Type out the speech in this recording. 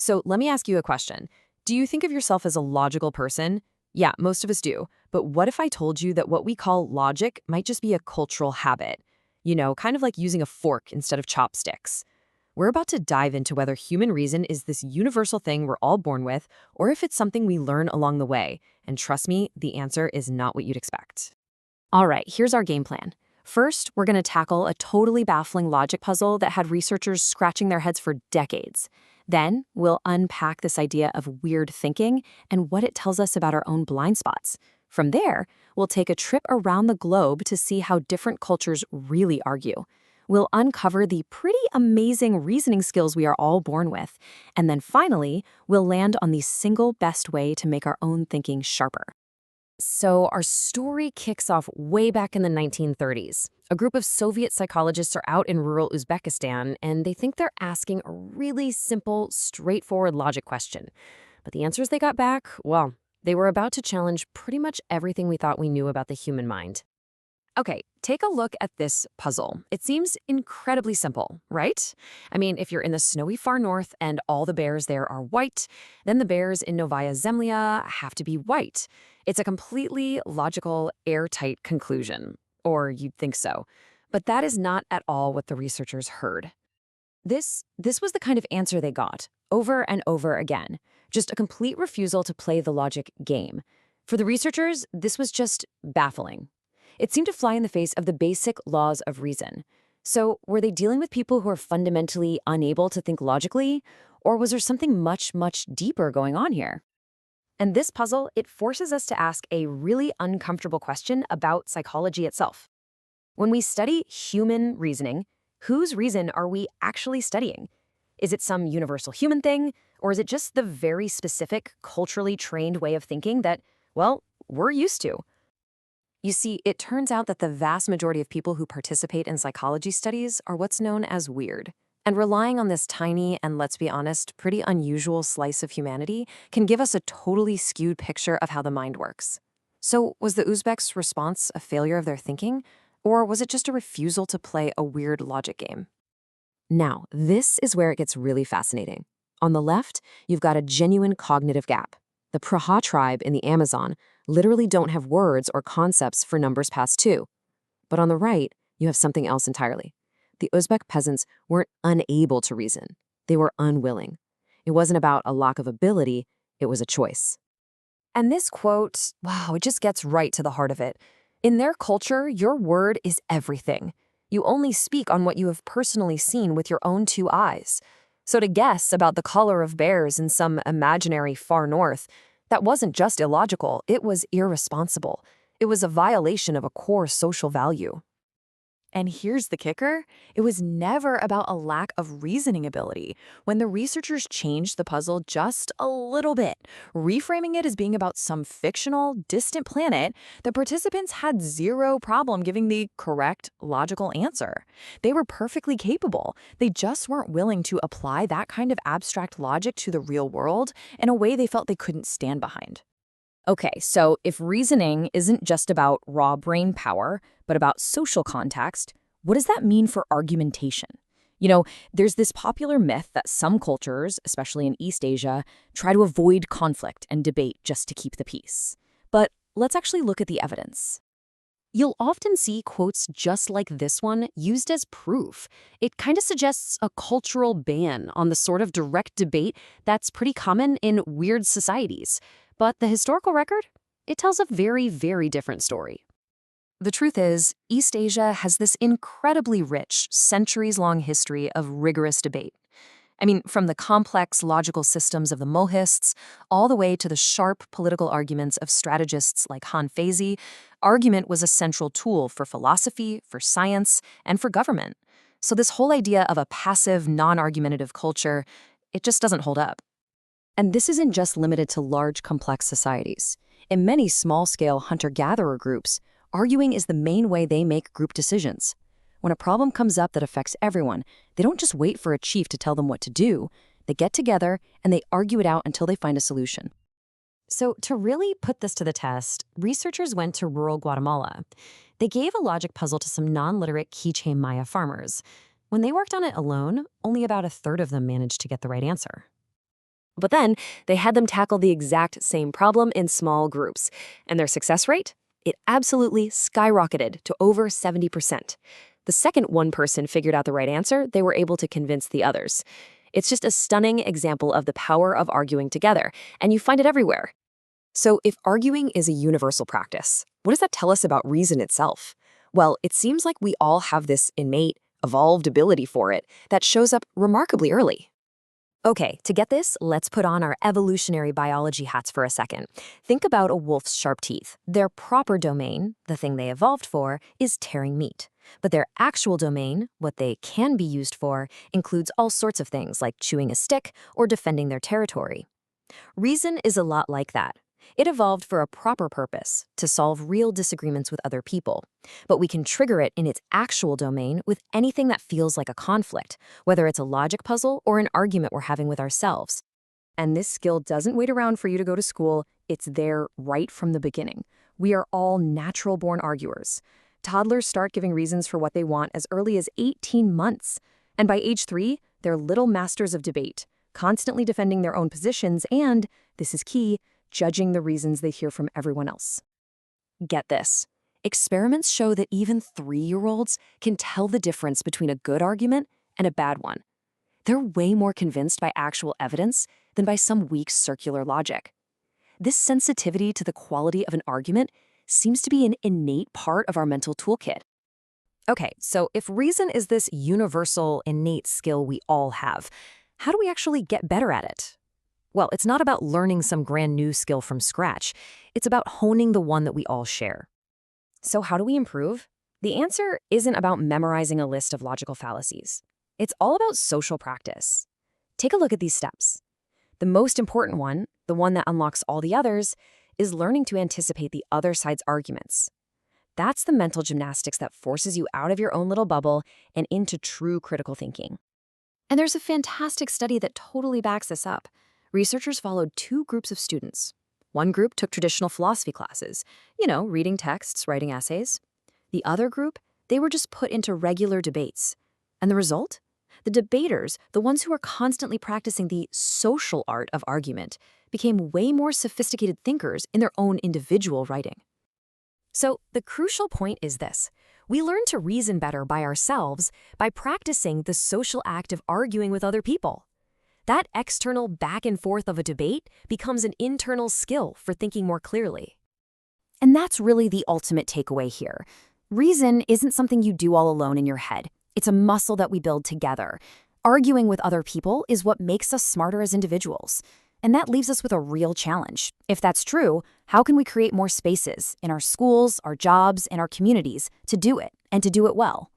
So let me ask you a question. Do you think of yourself as a logical person? Yeah, most of us do. But what if I told you that what we call logic might just be a cultural habit? Kind of like using a fork instead of chopsticks. We're about to dive into whether human reason is this universal thing we're all born with, or if it's something we learn along the way. And trust me, the answer is not what you'd expect. All right, here's our game plan. First, we're going to tackle a totally baffling logic puzzle that had researchers scratching their heads for decades. Then, we'll unpack this idea of weird thinking and what it tells us about our own blind spots. From there, we'll take a trip around the globe to see how different cultures really argue. We'll uncover the pretty amazing reasoning skills we are all born with. And then finally, we'll land on the single best way to make our own thinking sharper. So our story kicks off way back in the 1930s. A group of Soviet psychologists are out in rural Uzbekistan, and they think they're asking a really simple, straightforward logic question. But the answers they got back, well, they were about to challenge pretty much everything we thought we knew about the human mind. Okay, take a look at this puzzle. It seems incredibly simple, right? I mean, if you're in the snowy far north and all the bears there are white, then the bears in Novaya Zemlya have to be white. It's a completely logical, airtight conclusion. Or you'd think so. But that is not at all what the researchers heard. This was the kind of answer they got, over and over again. Just a complete refusal to play the logic game. For the researchers, this was just baffling. It seemed to fly in the face of the basic laws of reason. So were they dealing with people who are fundamentally unable to think logically? Or was there something much, much deeper going on here? And this puzzle, it forces us to ask a really uncomfortable question about psychology itself. When we study human reasoning, whose reason are we actually studying? Is it some universal human thing? Or is it just the very specific, culturally trained way of thinking that, well, we're used to? You see, it turns out that the vast majority of people who participate in psychology studies are what's known as weird. And relying on this tiny and, let's be honest, pretty unusual slice of humanity can give us a totally skewed picture of how the mind works. So was the Uzbeks' response a failure of their thinking? Or was it just a refusal to play a weird logic game? Now, this is where it gets really fascinating. On the left, you've got a genuine cognitive gap. The Praha tribe in the Amazon literally don't have words or concepts for numbers past 2. But on the right, you have something else entirely. The Uzbek peasants weren't unable to reason. They were unwilling. It wasn't about a lack of ability, it was a choice. And this quote, wow, it just gets right to the heart of it. In their culture, your word is everything. You only speak on what you have personally seen with your own 2 eyes. So to guess about the color of bears in some imaginary far north, that wasn't just illogical, it was irresponsible. It was a violation of a core social value. And here's the kicker. It was never about a lack of reasoning ability. When the researchers changed the puzzle just a little bit, reframing it as being about some fictional, distant planet, the participants had zero problem giving the correct, logical answer. They were perfectly capable. They just weren't willing to apply that kind of abstract logic to the real world in a way they felt they couldn't stand behind. Okay, so if reasoning isn't just about raw brain power, but about social context, what does that mean for argumentation? There's this popular myth that some cultures, especially in East Asia, try to avoid conflict and debate just to keep the peace. But let's actually look at the evidence. You'll often see quotes just like this one used as proof. It kind of suggests a cultural ban on the sort of direct debate that's pretty common in weird societies. But the historical record? It tells a very, very different story. The truth is, East Asia has this incredibly rich, centuries-long history of rigorous debate. I mean, from the complex logical systems of the Mohists, all the way to the sharp political arguments of strategists like Han Feizi, argument was a central tool for philosophy, for science, and for government. So this whole idea of a passive, non-argumentative culture, it just doesn't hold up. And this isn't just limited to large, complex societies. In many small-scale hunter-gatherer groups, arguing is the main way they make group decisions. When a problem comes up that affects everyone, they don't just wait for a chief to tell them what to do. They get together and they argue it out until they find a solution. So to really put this to the test, researchers went to rural Guatemala. They gave a logic puzzle to some non-literate Quiche Maya farmers. When they worked on it alone, only about a third of them managed to get the right answer. But then they had them tackle the exact same problem in small groups. And their success rate? It absolutely skyrocketed to over 70%. The second one person figured out the right answer, they were able to convince the others. It's just a stunning example of the power of arguing together, and you find it everywhere. So if arguing is a universal practice, what does that tell us about reason itself? Well, it seems like we all have this innate, evolved ability for it that shows up remarkably early. Okay, to get this, let's put on our evolutionary biology hats for a second. Think about a wolf's sharp teeth. Their proper domain, the thing they evolved for, is tearing meat. But their actual domain, what they can be used for, includes all sorts of things like chewing a stick or defending their territory. Reason is a lot like that. It evolved for a proper purpose, to solve real disagreements with other people. But we can trigger it in its actual domain with anything that feels like a conflict, whether it's a logic puzzle or an argument we're having with ourselves. And this skill doesn't wait around for you to go to school. It's there right from the beginning. We are all natural-born arguers. Toddlers start giving reasons for what they want as early as 18 months. And by age 3, they're little masters of debate, constantly defending their own positions and, this is key, judging the reasons they hear from everyone else. Get this. Experiments show that even 3-year-olds can tell the difference between a good argument and a bad one. They're way more convinced by actual evidence than by some weak circular logic. This sensitivity to the quality of an argument seems to be an innate part of our mental toolkit. Okay, so if reason is this universal, innate skill we all have, how do we actually get better at it? Well, it's not about learning some brand new skill from scratch. It's about honing the one that we all share. So how do we improve? The answer isn't about memorizing a list of logical fallacies. It's all about social practice. Take a look at these steps. The most important one, the one that unlocks all the others, is learning to anticipate the other side's arguments. That's the mental gymnastics that forces you out of your own little bubble and into true critical thinking. And there's a fantastic study that totally backs this up. Researchers followed 2 groups of students. One group took traditional philosophy classes, reading texts, writing essays. The other group, they were just put into regular debates. And the result? The debaters, the ones who were constantly practicing the social art of argument, became way more sophisticated thinkers in their own individual writing. So the crucial point is this. We learn to reason better by ourselves by practicing the social act of arguing with other people. That external back and forth of a debate becomes an internal skill for thinking more clearly. And that's really the ultimate takeaway here. Reason isn't something you do all alone in your head. It's a muscle that we build together. Arguing with other people is what makes us smarter as individuals. And that leaves us with a real challenge. If that's true, how can we create more spaces in our schools, our jobs, and our communities to do it, and to do it well?